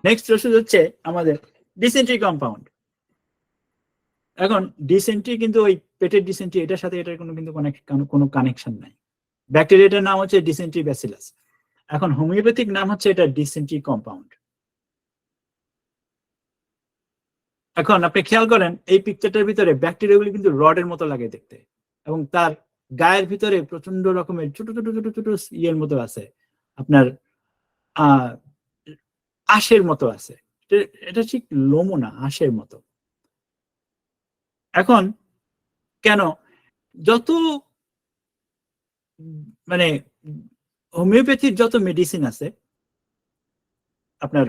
Next ওষুধ হচ্ছে আমাদের ডিসেন্ট্রি কম্পাউন্ড। এখন ডিসেন্ট্রি কিন্তু ওই পেটের ডিসেন্ট্রি, এটার সাথে এটার কোনো কানেকশন নাই। ব্যাকটেরিয়াটার নাম হচ্ছে ডিসেন্ট্রি ব্যাসিলাস। এখন হোমিওপ্যাথিক নাম হচ্ছে এটা ডিসেন্ট্রি কম্পাউন্ড। এখন আপনি খেয়াল করেন এই পিকচারটার ভিতরে ব্যাকটেরিয়াগুলি কিন্তু রডের মতো লাগে দেখতে, এবং তার গায়ের ভিতরে প্রচন্ড রকমের ছোট ছোট ছোট ছোট ইয়ের মতো আছে, আপনার আঁশের মতো আছে। এটা ঠিক লোমও না, আঁশের মতো। এখন কেন যত মানে হোমিওপ্যাথির যত মেডিসিন আছে, আপনার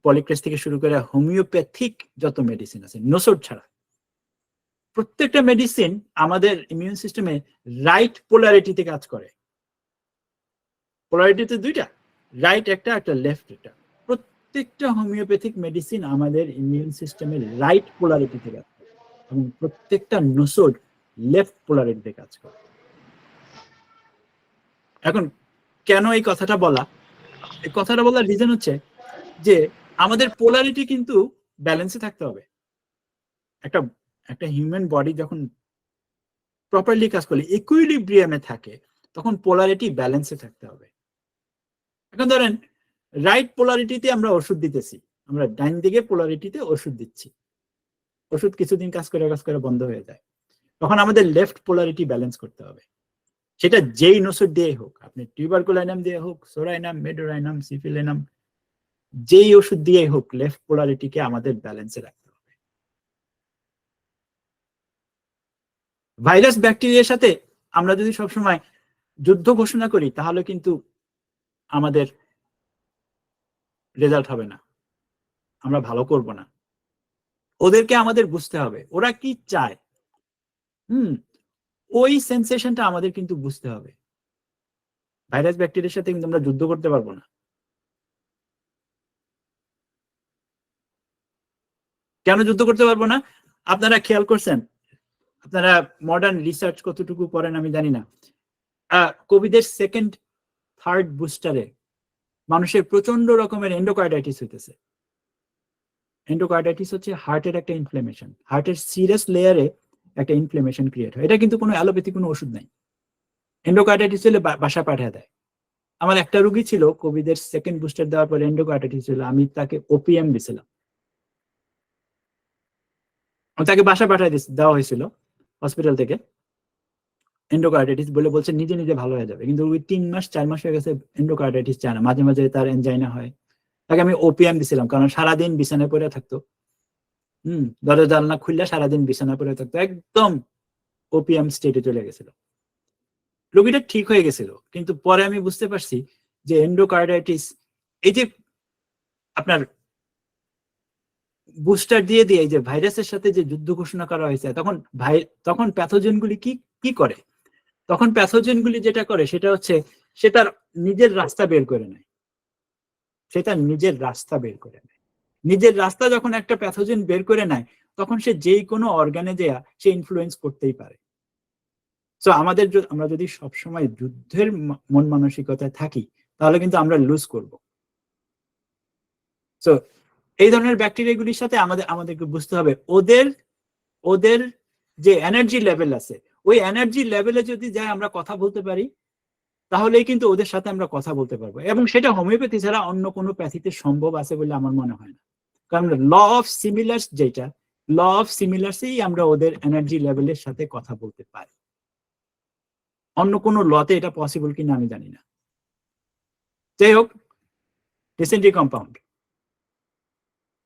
পলিক্রেস থেকে শুরু করে হোমিওপ্যাথিক যত মেডিসিন আছে নোসোড ছাড়া, প্রত্যেকটা মেডিসিন আমাদের ইমিউন সিস্টেমে রাইট পোলারিটিতে কাজ করে। পোলারিটিতে দুইটা, রাইট একটা লেফট একটা। প্রত্যেকটা হোমিওপ্যাথিক মেডিসিন আমাদের ইমিউন সিস্টেমের রাইট পোলারিটিতে কাজ করে, এবং প্রত্যেকটা নোসোড লেফট পোলারিটিতে কাজ করে। এখন কেন এই কথাটা বলা? এই কথাটা বলার রিজন হচ্ছে যে আমাদের পোলারিটি কিন্তু ব্যালেন্সে থাকতে হবে। একটা হিউম্যান বডি যখন প্রপারলি কাজ করলে ইকুইলিব্রিয়ামে থাকে, তখন পোলারিটি ব্যালেন্সে থাকতে হবে। এখন ধরেন রাইট পোলারিটিতে আমরা ওষুধ দিতেছি, আমরা ডাইন দিকে পোলারিটিতে ওষুধ দিচ্ছি, ওষুধ কিছুদিন কাজ করে বন্ধ হয়ে যায়, তখন আমাদের লেফট পোলারিটি ব্যালেন্স করতে হবে। সেটা যেই নোসোড দিয়ে হোক, আপনি টিউবারকুলাইনাম দিয়ে হোক, সোরাইনাম, মেডোরাইনাম, সিফিলিনাম, যেই ওষুধ দিয়ে হোক, লেফট পোলারিটিকে আমাদের ব্যালেন্সে রাখতে হবে। ভাইরাস ব্যাকটেরিয়ার সাথে আমরা যদি সবসময় যুদ্ধ ঘোষণা করি, তাহলে কিন্তু আমাদের রেজাল্ট হবে না, আমরা ভালো করব না। ওদেরকে আমাদের বুঝতে হবে ওরা কি চায়, ওই সেন্সেশনটা আমাদের কিন্তু বুঝতে হবে। ভাইরাস ব্যাকটেরিয়ার সাথে কিন্তু আমরা যুদ্ধ করতে পারবো না। কেন যুদ্ধ করতে পারবো না? আপনারা খেয়াল করছেন, আপনারা মডার্ন রিসার্চ কতটুকু করেন আমি জানি না, কোভিডের সেকেন্ড থার্ড বুস্টারে মানুষের প্রচন্ড রকমের এন্ডোকার্ডাইটিস হইতেছে। এন্ডোকার্ডাইটিস হচ্ছে হার্টের একটা ইনফ্লেমেশন, হার্টের সিরাস লেয়ারে একটা ইনফ্লেমেশন ক্রিয়েট হয়। এটা কিন্তু কোনো অ্যালোপ্যাথি কোনো ওষুধ নাই, এন্ডোকার্ডাইটিস হলে বাসা পাঠিয়ে দেয়। আমার একটা রোগী ছিল কোভিডের সেকেন্ড বুস্টার দেওয়ার পর এন্ডোকার্ডাইটিস ছিল, আমি তাকে ওপিএম দিছিলাম, তাকে বাসা পাঠিয়ে দেওয়া হয়েছিল হসপিটাল থেকে। এন্ডোকার্ডাইটিস বলে বলছে নিজে নিজে ভালো হয়ে যাবে, কিন্তু ওই 3 মাস 4 মাস হয়ে গেছে, এন্ডোকার্ডাইটিস চায় না, মাঝে মাঝে তার এনজাইনা হয়। তাকে আমি ওপিএম দিছিলাম, কারণ সারাদিন বিছানায় পড়ে থাকতো, দরজা জানলা খুললে সারাদিন বিছানায় পড়ে থাকতো, একদম ওপিএম স্টেটে চলে গেছিল। রোগীটা ঠিক হয়ে গেছিল, কিন্তু পরে আমি বুঝতে পারছি যে এন্ডোকার্ডাইটিস, এই যে আপনার বুস্টার দিয়ে দিয়ে যে ভাইরাসের সাথে যে যুদ্ধ ঘোষণা করা হয়েছে, তখন প্যাথোজেনগুলি কি করে? তখন প্যাথোজেনগুলি যেটা করে সেটা হচ্ছে সে তার নিজের রাস্তা বের করে নেয়। নিজের রাস্তা যখন একটা প্যাথোজেন বের করে নেয়, তখন সে যেই কোনো অর্গানে দেয়া সে ইনফ্লুয়েন্স করতেই পারে। সো আমরা যদি সবসময় যুদ্ধের মন মানসিকতায় থাকি, তাহলে কিন্তু আমরা লুজ করব। সো এই ধরনের ব্যাকটেরিয়াগুলির সাথে আমাদেরকে বুঝতে হবে ওদের যে এনার্জি লেভেল আছে, ওই এনার্জি লেভেলে যদি যাই আমরা কথা বলতে পারি, তাহলেই কিন্তু ওদের সাথে আমরা কথা বলতে পারবো। এবং সেটা হোমিওপ্যাথি ছাড়া অন্য কোনো প্যাথিতে সম্ভব আছে বলে আমার মনে হয় না। কারণ ল অফ সিমিলার্স, যেটা ল অফ সিমিলার্সেই আমরা ওদের এনার্জি লেভেলের সাথে কথা বলতে পারি। অন্য কোনো লতে এটা পসিবল কিনা আমি জানি না। যাই হোক,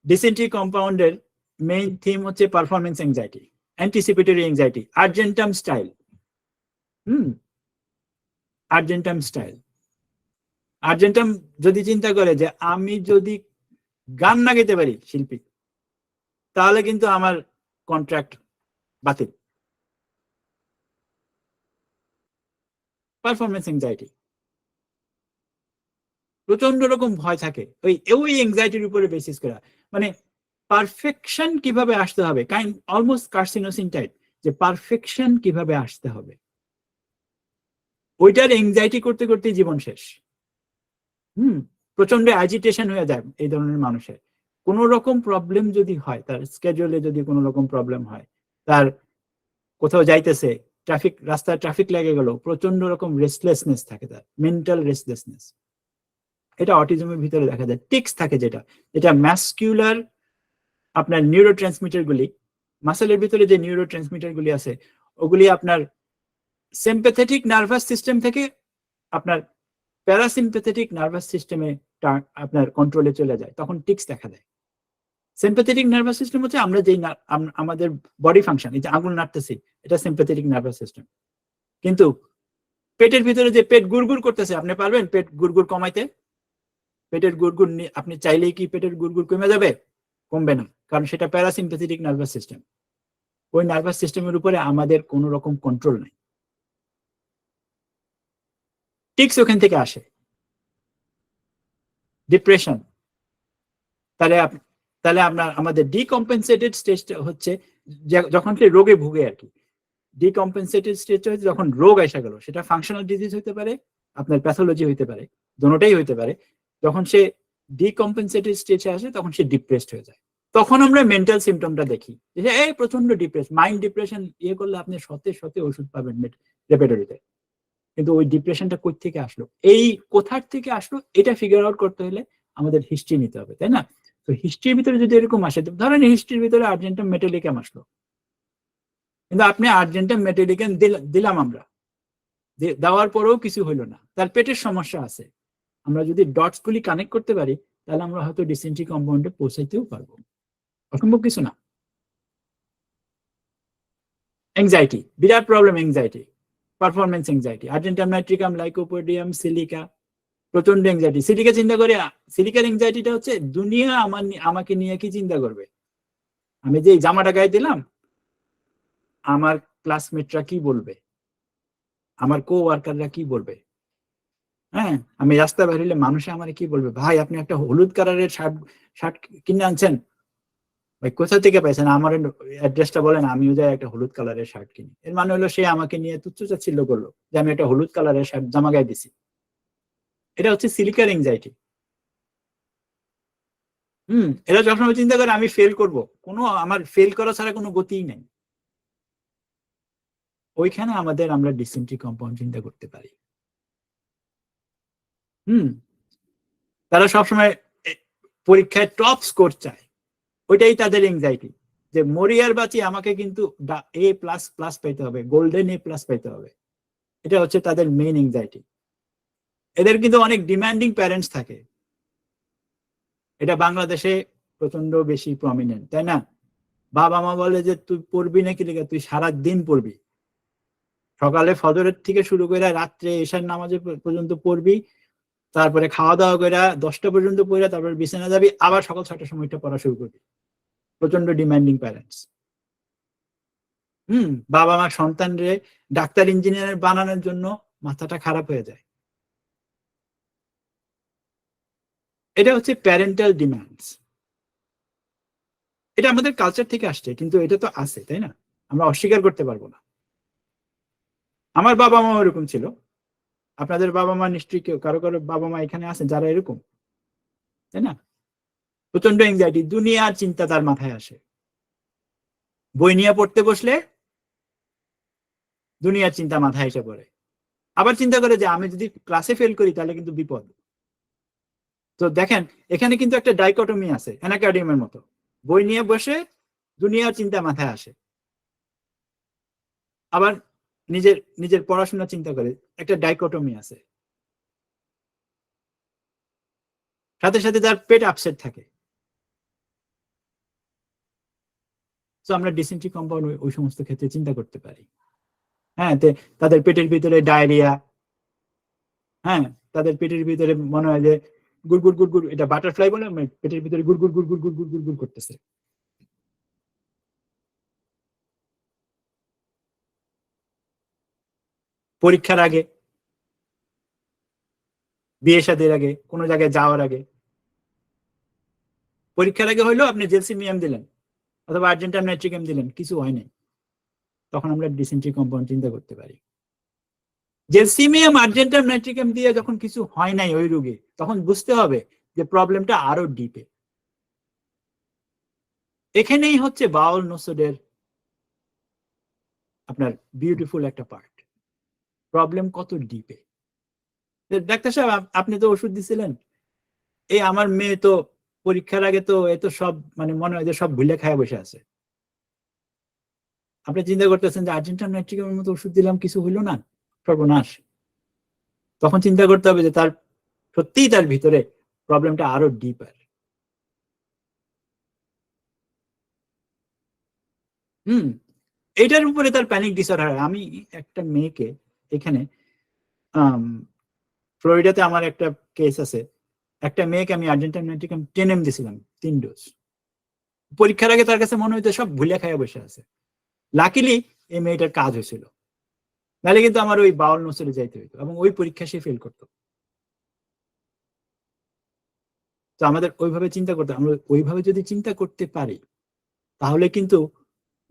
ডিসেন্ট্রি কম্পাউন্ডের মেইন থিম হচ্ছে performance anxiety, anticipatory anxiety, Argentum style. Argentum যদি চিন্তা করে যে আমি যদি গান না গাইতে পারি শিল্পী, তাহলে কিন্তু আমার কন্ট্রাক্ট বাতিল। পারফরমেন্স এংজাইটি, প্রচন্ড রকম ভয় থাকে ওই এংজাইটির উপরে বেসিস করা, মানে পারফেকশন কিভাবে আসতে হবে, অলমোস্ট কার্সিনোসিন টাইপ, যে পারফেকশন কিভাবে আসতে হবে, ওইটার এংজাইটি করতে করতে জীবন শেষ। প্রচন্ড অ্যাজিটেশন হয়ে যায় এই ধরনের মানুষের, কোনো রকম প্রবলেম যদি হয়, তার স্কেডিউলে যদি কোনো রকম প্রবলেম হয়, তার কোথাও যাইতেছে, রাস্তায় ট্রাফিক লেগে গেল, প্রচন্ড রকম রেস্টলেসনেস থাকে, তার মেন্টাল রেস্টলেসনেস, এটা অটিজমের ভিতরে দেখা যায়। টিক্স থাকে যেটা যেটা ম্যাসকিউলার আপনার নিউরো ট্রান্সমিটার গুলি, মাসেলের ভিতরে যে নিউরো ট্রান্সমিটার গুলি আছে ওগুলি আপনার সিম্প্যাথেটিক নার্ভাস সিস্টেম থেকে আপনার প্যারাসিম্প্যাথেটিক নার্ভাস সিস্টেমে আপনার কন্ট্রোলে চলে যায়, তখন টিক্স দেখা দেয়। সিম্প্যাথেটিক নার্ভাস সিস্টেম হচ্ছে আমরা যেই আমাদের বডি ফাংশন, এই যে আঙুল নাড়তেছি, এটা সিম্প্যাথেটিক নার্ভাস সিস্টেম। কিন্তু পেটের ভিতরে যে পেট গুড়গুড় করতেছে, আপনি পারবেন পেট গুড়গুড় কমাইতে? পেটের গুড়গুড় আপনি চাইলেই কি পেটের গুড়গুড় কমে যাবে? কমবে না, কারণ সেটা প্যারাসিম্প্যাথেটিক নার্ভাস সিস্টেম। ওই নার্ভাস সিস্টেমের উপরে আমাদের কোনো রকম কন্ট্রোল নাই। টিক্স ওখান থেকে আসে। ডিপ্রেশন, তাহলে আমাদের ডিকম্পেনসেটেড স্টেজটা হচ্ছে যখন সে রোগে ভুগে আর কি। ডিকম্পেনসেটেড স্টেজটা হচ্ছে যখন রোগ এসে গেল, সেটা ফাংশনাল ডিজিজ হইতে পারে, আপনার প্যাথোলজি হইতে পারে, দুটোটাই হইতে পারে। যখন সে ডিকম্পেনসেটেড স্টেজে আসে তখন সে ডিপ্রেসড হয়ে যায়। তখন আমরা মেন্টাল সিমটমটা দেখি যে এই প্রচন্ড ডিপ্রেস, মাইন্ড ডিপ্রেশন ইয়ে করলে আপনি সতে সতে ওষুধ পাবেন রেপারেটরিতে। কিন্তু ওই ডিপ্রেশনটা কই থেকে আসলো, এই কোথার থেকে আসলো, এটা ফিগার আউট করতে হলে আমাদের হিস্ট্রি নিতে হবে, তাই না? তো হিস্ট্রির ভিতরে যদি এরকম আসে, ধরেন হিস্ট্রির ভিতরে আর্জেন্টাম মেটালিকাম আসলো, কিন্তু আপনি আর্জেন্টাম মেটালিকাম দিলাম আমরা, দেওয়ার পরেও কিছু হইলো না, তার পেটের সমস্যা আছে। আমরা যদি ডটস গুলি কানেক্ট করতে পারি তাহলে আমরা হয়তো ডিসেন্ট্রি কম্পাউন্ডে পৌঁছাইতেও পারবো, অসম্ভব কিছু না। এংজাইটি, বিরাট problem anxiety, performance anxiety, argentum nitricum, lycopodium, silica, প্রচন্ড এংজাইটি। সিলিকা চিন্তা করে, সিলিকার এংজাইটিটা হচ্ছে দুনিয়া আমাকে নিয়ে কি চিন্তা করবে, আমি যে জামাটা গায়ে দিলাম আমার ক্লাসমেটরা কি বলবে, আমার কো ওয়ার্কাররা কি বলবে, হ্যাঁ আমি রাস্তা বেরোলে মানুষে আমার কি বলবে, ভাই আপনি একটা হলুদ কালারের শার্ট কিনে আনছেন, ভাই কোথা থেকে পাইছেন, আমার অ্যাড্রেসটা বলেন, আমিও যাই একটা হলুদ কালারের শার্ট কিনি। এর মানে হলো সে আমাকে নিয়ে তুচ্ছতাচ্ছিল্য করলো যে আমি একটা হলুদ কালারের শার্ট জামা গায়ে দিছি। এটা হচ্ছে সিলিকার এংজাইটি। এটা যখন আমি চিন্তা করি আমি ফেল করব, আমার ফেল করা ছাড়া কোনো গতিই নেই, ওইখানে আমরা ডিসেন্ট্রি কম্পাউন্ড চিন্তা করতে পারি। তারা সবসময় পরীক্ষায় টপ স্কোর চায়, ওইটাই তাদের এংজাইটি, যে মরিয়ার বাঁচি আমাকে কিন্তু A++ পাইতে হবে, গোল্ডেন A+ পাইতে হবে, এটা হচ্ছে তাদের মেইন এংজাইটি। এদের কিন্তু অনেক ডিমান্ডিং প্যারেন্টস থাকে, এটা বাংলাদেশে প্রচন্ড বেশি প্রমিনেন্ট, তাই না? বাবা মা বলে যে তুই পড়বি নাকি, তুই সারাদিন পড়বি, সকালে ফজরের থেকে শুরু করে রাত্রে এশার নামাজে পর্যন্ত পড়বি, তারপরে খাওয়া দাওয়া করে 10টা পর্যন্ত পড়ে তারপরে বিছানা যাবি, আবার সকাল 6টার সময়টা পড়া শুরু করবি। প্রচন্ড ডিমান্ডিং প্যারেন্টস। বাবা মা সন্তানরে ডাক্তার ইঞ্জিনিয়ার বানানোর জন্য মাথাটা খারাপ হয়ে যায়। এটা হচ্ছে প্যারেন্টাল ডিমান্ডস। এটা আমাদের কালচার থেকে আসছে, কিন্তু এটা তো আছে, তাই না? আমরা অস্বীকার করতে পারবো না। আমার বাবা মা এরকম ছিল, আপনাদের বাবা মা নিশ্চয়ই কেউ কারো কারো বাবা মা এখানে আছে যারা এরকম, তাই না? প্রচন্ড এংজাইটি, দুনিয়ার চিন্তা তার মাথায় আসে, বই নিয়ে পড়তে বসলে দুনিয়ার চিন্তা মাথায় এসে পড়ে, আবার চিন্তা করে যে আমি যদি ক্লাসে ফেল করি তাহলে কিন্তু বিপদ। তো দেখেন এখানে কিন্তু একটা ডাইকটমি আছে, অ্যানাকার্ডিয়ামের মতো, বই নিয়ে বসে দুনিয়ার চিন্তা মাথায় আসে, আবার নিজের নিজের পড়াশোনা চিন্তা করে, একটা ডাইকটমি আছে, সাথে সাথে তার পেট আপসেট থাকে। তো আমরা ডিসেন্ট্রি কম্পাউন্ড ওই সমস্ত ক্ষেত্রে চিন্তা করতে পারি। হ্যাঁ, তাদের পেটের ভিতরে ডায়রিয়া, হ্যাঁ তাদের পেটের ভিতরে মনে হয় যে গুড়গুড় গুড়গুড়, এটা বাটারফ্লাই বলে, পেটের ভিতরে গুড়গুড় গুড়গুড় গুড়গুড় গুড়গুড় করতেছে। পরীক্ষার আগে, বিয়ে শাদীর আগে, কোনো জায়গায় যাওয়ার আগে, পরীক্ষার আগে হইলো আপনি জেলসিমিয়াম দিলেন অথবা আর্জেন্টাম নাইট্রিকাম দিলেন, কিছু হয় নাই, তখন আমরা ডিসেন্ট্রি কম্পাউন্ড চিন্তা করতে পারি। জেলসিমিয়াম আর্জেন্টাম নাইট্রিকাম দিয়ে যখন কিছু হয় নাই ওই রোগে, তখন বুঝতে হবে যে প্রবলেমটা আরো ডিপে। এখানেই হচ্ছে বাউল নোসোডের আপনার বিউটিফুল একটা পার্ট। প্রবলেম কত ডিপে। ডাক্তার সাহেব আপনি তো ওষুধ দিছিলেন, এই আমার মেয়ে তো পরীক্ষার আগে তো এ তো সব মানে মনে হয় যে সব ভুলে খায় বসে আছে। আপনি চিন্তা করতেছেন যে আর্জেন্টাইন নাইট্রিকামের মতো ওষুধ দিলাম, কিছু হইল না, সর্বনাশ। তখন চিন্তা করতে হবে যে তার সত্যিই তার ভিতরে প্রবলেমটা আরো ডিপার। এইটার উপরে তার প্যানিক ডিসঅর্ডার হয়। আমি একটা মেয়েকে এখানে ফ্লোরিডাতে আমার একটা কেস আছে, একটা মেয়েকে আমি আর্জেন্টাইন নাইট্রিকাম 10 mg দিয়েছিলাম 3 ডোজ। পরীক্ষার আগে তার কাছে মনে হইতো সব ভুলে খাইয়া বসে আছে। লাকিলি এই মেয়েটার কাজ হয়েছিল, নাহলে কিন্তু আমার ওই বাউল নোসরে যাইতে হইতো এবং ওই পরীক্ষা সে ফেল করতো। তো আমাদের ওইভাবে চিন্তা করতে, আমরা ওইভাবে যদি চিন্তা করতে পারি তাহলে কিন্তু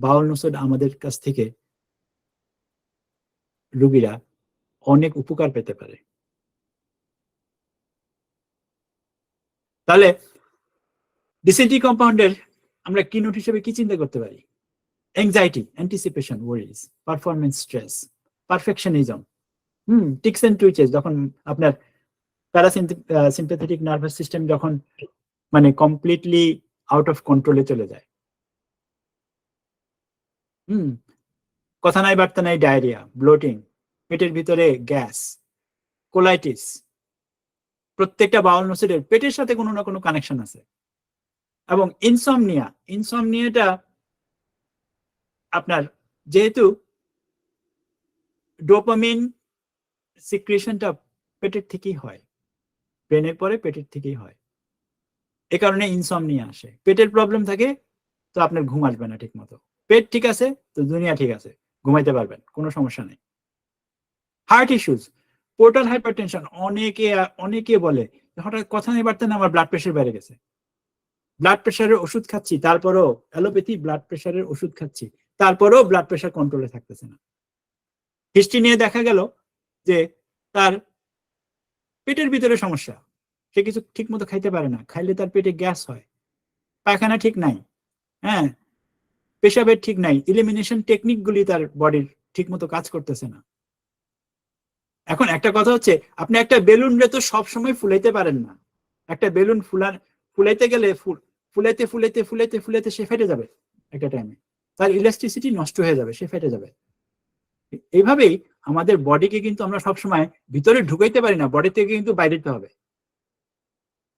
বাউল নোসড আমাদের কাছ থেকে রোগীরা অনেক উপকার পেতে পারে। তাহলে ডিসেন্ট্রি কম্পাউন্ডের আমরা কি নোট হিসেবে কি চিন্তা করতে পারি? Anxiety, anticipation, worries, performance stress, perfectionism, tics and twitches, যখন আপনার প্যারাসিম্প্যাথেটিক নার্ভাস সিস্টেম যখন মানে কমপ্লিটলি আউট অফ কন্ট্রোলে চলে যায়। কথা নাই বার্তা নাই ডায়রিয়া, ব্লোটিং, পেটের ভিতরে গ্যাস, কোলাইটিস। প্রত্যেকটা বাউল নোসিডের পেটের সাথে কোনো না কোনো কানেকশন আছে। এবং ইনসমনিয়া, ইনসমনিয়াটা আপনার যেহেতু ডোপামিন সিক্রেশনটা পেটের থেকেই হয়, ব্রেনের পরে পেটের থেকেই হয়, এ কারণে ইনসমনিয়া আসে। পেটের প্রবলেম থাকে তো আপনার ঘুম আসবে না ঠিক মতো, পেট ঠিক আছে তো দুনিয়া ঠিক আছে, ঘুমাইতে পারবেন, কোনো সমস্যা নেই। হার্ট ইস্যুস, পোর্টাল হাইপারটেনশন, অনেকে অনেকে বলে হঠাৎ কথা নেই বাড়তে না আমার ব্লাড প্রেশার বেড়ে গেছে, ব্লাড প্রেশারের ওষুধ খাচ্ছি, তারপরও অ্যালোপ্যাথি ব্লাড প্রেশারের ওষুধ খাচ্ছি, তারপরও ব্লাড প্রেশার কন্ট্রোলে থাকতেছে না। হিস্ট্রি নিয়ে দেখা গেল যে তার পেটের ভিতরে সমস্যা, সে কিছু ঠিক মতো খাইতে পারে না, খাইলে তার পেটে গ্যাস হয়, পায়খানা ঠিক নাই, হ্যাঁ, পেশাবের ঠিক নাই, ইলিমিনেশন টেকনিক গুলি তার বডির ঠিক মতো কাজ করতেছে না। এখন একটা কথা হচ্ছে, আপনি একটা বেলুন রে তো সবসময় ফুলাইতে পারেন না। একটা বেলুন ফুলাইতে গেলে ফুলাইতে ফুলাইতে ফুলাইতে ফুলাইতে সে ফেটে যাবে একটা টাইমে, তার ইলাস্টিসিটি নষ্ট হয়ে যাবে, সে ফেটে যাবে। এইভাবেই আমাদের বডিকে কিন্তু আমরা সবসময় ভিতরে ঢুকাইতে পারি না, বডি থেকে কিন্তু বাইরে যেতে হবে।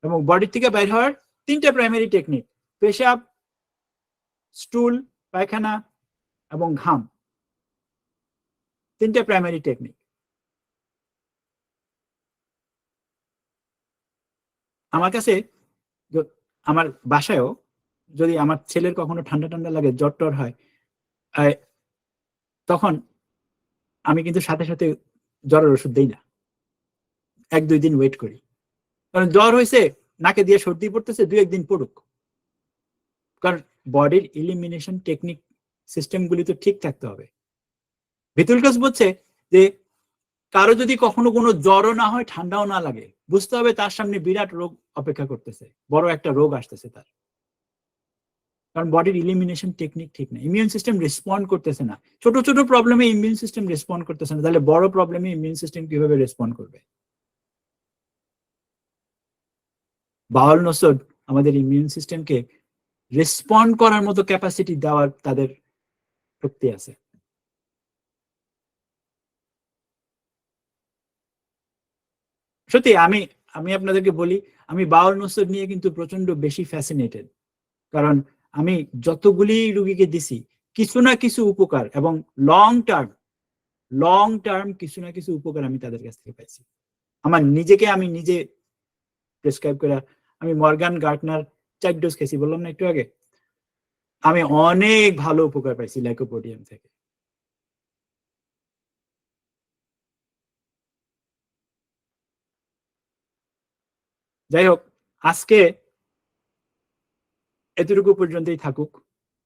এবং বডি থেকে বাইরে হওয়ার 3টা প্রাইমারি টেকনিক: পেশাব, স্টুল, পায়খানা এবং ঘাম, 3টা প্রাইমারি টেকনিক। আমার কাছে আমার বাসায়ও যদি আমার ছেলের কখনো ঠান্ডা ঠান্ডা লাগে, জ্বর টর হয়, তখন আমি কিন্তু সাথে সাথে জ্বরের ওষুধ দিই না, 1-2 দিন ওয়েট করি। কারণ জ্বর হয়েছে, নাকে দিয়ে সর্দি পড়তেছে, 2-1 দিন পড়ুক, কারণ বডির ইলিমিনেশন টেকনিক সিস্টেমগুলি তো ঠিক থাকতে হবে। ভিতুলকাস বলছে যে কারো যদি কখনো কোনো জ্বরও না হয়, ঠান্ডাও না লাগে, বুঝতে হবে তার সামনে বিরাট রোগ অপেক্ষা করতেছে, বড় একটা রোগ আসতেছে তার। কারণ বডির ইলিমিনেশন টেকনিক ঠিক না, ইমিউন সিস্টেম রেসপন্ড করতেছে না। ছোট ছোট প্রবলেমে ইমিউন সিস্টেম রেসপন্ড করতেছে না, তাহলে বড় প্রবলেমে ইমিউন সিস্টেম কিভাবে রেসপন্ড করবে? বাউল নোসড আমাদের ইমিউন সিস্টেমকে রেসপন্ড করার মতো ক্যাপাসিটি দেওয়ার তাদের শক্তি আছে। সত্যি আমি আমি আপনাদেরকে বলি, আমি বাউল নোসড নিয়ে কিন্তু প্রচন্ড বেশি ফ্যাসিনেটেড। কারণ আমি যতগুলি রুগীকে দিছি, কিছু না কিছু উপকার, এবং লং টার্ম কিছু না কিছু উপকার আমি তাদের কাছ থেকে পাইছি। আমার নিজেকে আমি নিজে প্রেসক্রাইব করে, আমি মর্গান গার্টনার 4 ডোজ খেয়েছি, বললাম না একটু আগে, আমি অনেক ভালো উপকার পাইছি লাইকোপোডিয়াম থেকে। যাই হোক, আজকে এতটুকু পর্যন্তই থাকুক।